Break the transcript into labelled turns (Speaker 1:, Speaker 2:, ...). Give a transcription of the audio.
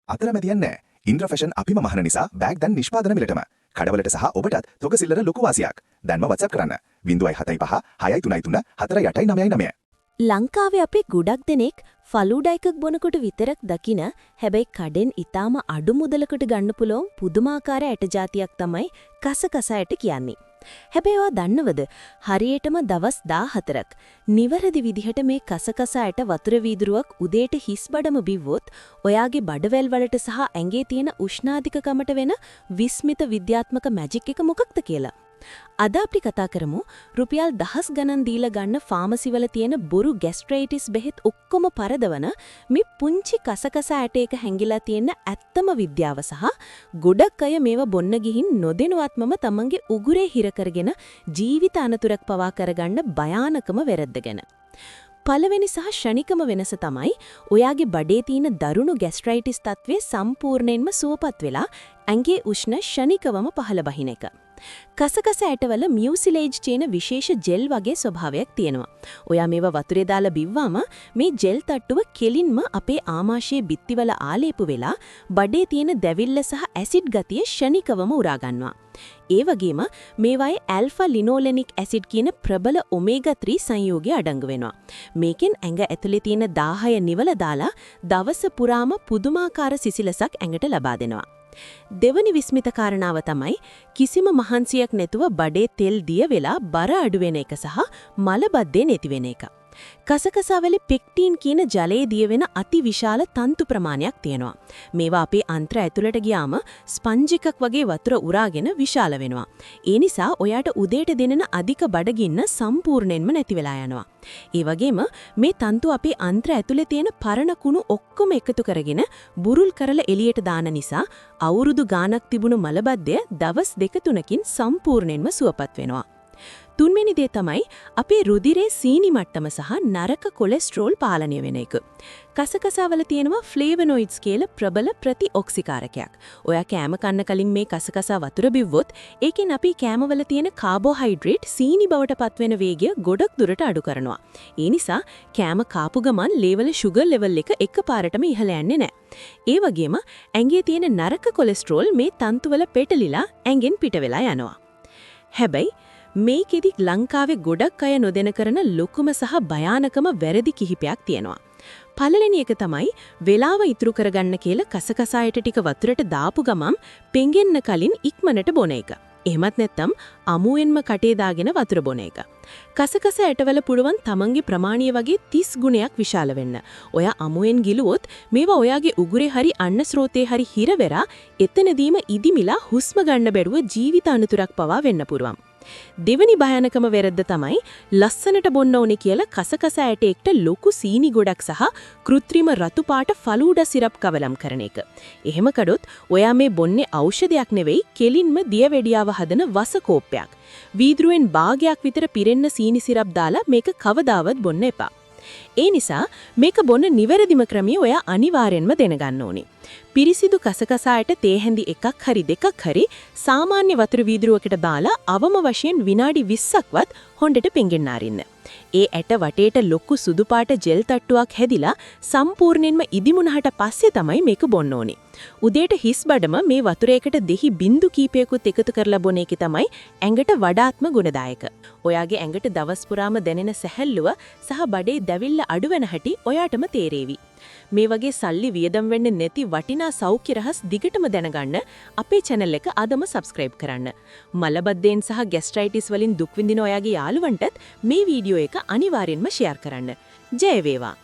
Speaker 1: අතරමැදියන් නෑ. ඉන්ද්‍ර ෆැෂන් අපිම මහන නිසා බෑග් දැන් නිෂ්පාදන මිලටම. කඩවලට සහ ඔබටත් තොග සිල්ලර ලොකු වාසියක්. දැන්ම WhatsApp කරන්න. 0.75 633 4899.
Speaker 2: ලංකාවේ අපේ ගොඩක් දෙනෙක් ෆලූඩා එකක් බොනකොට විතරක් දකින හැබැයි කඩෙන් ඊටාම අඩු මුදලකට ගන්න පුළුවන් පුදුමාකාර ඇට జాතියක් තමයි කසකස ඇට කියන්නේ. හැබැයි ඔයා දන්නවද හරියටම දවස් 14ක් නිවැරදි විදිහට මේ කසකස ඇට වතුර වීදුරුවක් උදේට හිස් බඩම බිව්වොත් ඔයාගේ බඩවැල් වලට සහ ඇඟේ තියෙන උෂ්ණාධිකකමට වෙන විස්මිත විද්‍යාත්මක මැජික් එක මොකක්ද කියලා. අද අපි කතා කරමු රුපියල් දහස් ගණන් දීලා ගන්න ෆාමසි වල තියෙන බොරු ગેස්ට්‍රයිටිස් බෙහෙත් ඔක්කොම පරදවන මේ පුංචි කසකස ඇට එක හැංගිලා තියෙන ඇත්තම විද්‍යාව සහ ගොඩක් අය මේව බොන්න ගිහින් නොදෙනුවත්මම තමන්ගේ උගුරේ හිර කරගෙන ජීවිත අනතුරක් පවා කරගන්න භයානකම වැරද්ද ගැන. පළවෙනි සහ ෂණිකම වෙනස තමයි ඔයාගේ බඩේ තියෙන දරුණු ગેස්ට්‍රයිටිස් තත්ත්වය සම්පූර්ණයෙන්ම සුවපත් වෙලා ඇඟේ උෂ්ණ ෂණිකවම පහළ බහින එක. කසකස ඇටවල මියුසිලේජ් කියන විශේෂ ජෙල් වගේ ස්වභාවයක් තියෙනවා. ඔයා මේවා වතුරේ දාලා බිව්වම මේ ජෙල් තට්ටුව කෙලින්ම අපේ ආමාශයේ බිත්තිවල ආලේපු වෙලා බඩේ තියෙන දැවිල්ල සහ ඇසිඩ් ගතිය ෂණිකවම උරා ගන්නවා. ඒ වගේම මේවායේ ඇල්ෆා ලිනෝලෙනික් ඇසිඩ් කියන ප්‍රබල ඔමේගා 3 සංයෝගය අඩංගු වෙනවා. මේකෙන් ඇඟ ඇතුලේ තියෙන දාහය නිවල දාලා දවස පුරාම පුදුමාකාර සිසිලසක් ඇඟට ලබා දෙනවා. දෙවනි විස්මිත කාරණාව තමයි කිසිම මහන්සියක් නැතුව බඩේ තෙල් දිය වෙලා බර අඩු වෙන එක සහ මලබද්ධය නැති වෙන එක. කසකසාවලේ පෙක්ටින් කියන ජලයේ දිය වෙන අතිවිශාල තන්තු ප්‍රමාණයක් තියෙනවා. මේවා අපේ අන්ත්‍ර ඇතුළට ගියාම ස්පන්ජ් එකක් වගේ වතුර උරාගෙන විශාල වෙනවා. ඒ නිසා ඔයාට උදේට දෙනෙන අධික බඩගින්න සම්පූර්ණයෙන්ම නැති වෙලා යනවා. ඒ වගේම මේ තන්තු අපේ අන්ත්‍ර ඇතුලේ තියෙන පරණ කුණු ඔක්කොම එකතු කරගෙන බුරුල් කරලා එළියට දාන නිසා අවුරුදු ගාණක් තිබුණු මලබද්ධය දවස් 2-3කින් සම්පූර්ණයෙන්ම සුවපත් වෙනවා. තුන්වෙනි දේ තමයි අපේ රුධිරේ සීනි මට්ටම සහ නරක කොලෙස්ටරෝල් පාලනය වෙන එක. කසකසාවල තියෙනවා ෆ්ලේවනොයිඩ්ස් කියලා ප්‍රබල ප්‍රතිඔක්සිකාරකයක්. ඔයා කෑම කන්න කලින් මේ කසකසා වතුර බිව්වොත් ඒකෙන් අපි කෑමවල තියෙන කාබෝහයිඩ්‍රේට් සීනි බවට පත්වෙන වේගය ගොඩක් දුරට අඩු කරනවා. ඒ නිසා කෑම කාපු ගමන් ලේවල ෂුගර් ලෙවල් එක එකපාරටම ඉහළ යන්නේ නැහැ. ඒ වගේම ඇඟේ තියෙන නරක කොලෙස්ටරෝල් මේ තන්තුවල පෙටලිලා ඇඟෙන් පිට වෙලා යනවා. හැබැයි මේකෙදි ලංකාවේ ගොඩක් අය නොදැන කරන ලොකුම සහ භයානකම වැරදි කිහිපයක් තියෙනවා. පළවෙනි එක තමයි වෙලාව ඉතුරු කරගන්න කියලා කසකසායට ටික වතුරට දාපු ගමන් පෙඟෙන්න කලින් ඉක්මනට බොන එක. එහෙමත් නැත්නම් අමුවෙන්ම කටේ දාගෙන වතුර බොන එක. කසකස ඇටවල පුළුවන් තමන්ගේ ප්‍රමාණය වගේ 30 ගුණයක් විශාල වෙන්න. ඔයා අමුවෙන් ගිලුවොත් මේවා ඔයාගේ උගුරේ හරි අන්න ස්රෝතේ හරි හිර වෙලා එතනදීම ඉදිමිලා හුස්ම ගන්න බැරුව ජීවිත අනතුරක් පවා වෙන්න පුළුවන්. දෙවනි භයානකම වැරද්ද තමයි ලස්සනට බොන්න ඕනේ කියලා කසකස ඇට එක්ට ලොකු සීනි ගොඩක් සහ කෘත්‍රිම රතු පාට ෆලූඩා සිරප් කවලම් කරන එක. එහෙම කළොත් ඔයා මේ බොන්නේ ඖෂධයක් නෙවෙයි කෙලින්ම දියවැඩියාව හදන වස කෝප්පයක්. වීදුරුවෙන් භාගයක් විතර පිරෙන්න සීනි සිරප් දාලා මේක කවදාවත් බොන්න එපා. ඒ නිසා මේක බොන්න නිවැරදිම ක්‍රමය ඔයා අනිවාර්යෙන්ම දැනගන්න ඕනේ. පිරිසිදු කසකසායට තේ හැඳි එකක් හරි දෙකක් හරි සාමාන්‍ය වතුර වීදුරුවකට දාලා අවම වශයෙන් විනාඩි 20ක්වත් හොඳට පෙඟෙන්න අරින්න. ඒ ඇට වටේට ලොකු සුදු පාට ජෙල් තට්ටුවක් හැදිලා සම්පූර්ණයෙන්ම ඉදිමුණහට පස්සේ තමයි මේක බොන්න ඕනේ. උදේට හිස් බඩම මේ වතුරේකට දෙහි බින්දු කීපයකුත් එකතු කරලා බොන එක තමයි ඇඟට වඩාත්ම ගුණදායක. ඔයාගේ ඇඟට දවස් පුරාම දැනෙන සැහැල්ලුව සහ බඩේ දැවිල්ල අඩු වෙන හැටි ඔයාටම තේරෙවි. මේ වගේ සල්ලි වියදම් වෙන්නේ නැති වටිනා සෞඛ්‍ය රහස් දිගටම දැනගන්න අපේ channel එක අදම subscribe කරන්න. මලබද්ධයෙන් සහ ગેස්ට්‍රයිටිස් වලින් දුක් විඳින ඔයාගේ යාළුවන්ටත් මේ වීඩියෝ එක අනිවාර්යෙන්ම share කරන්න. ජය වේවා.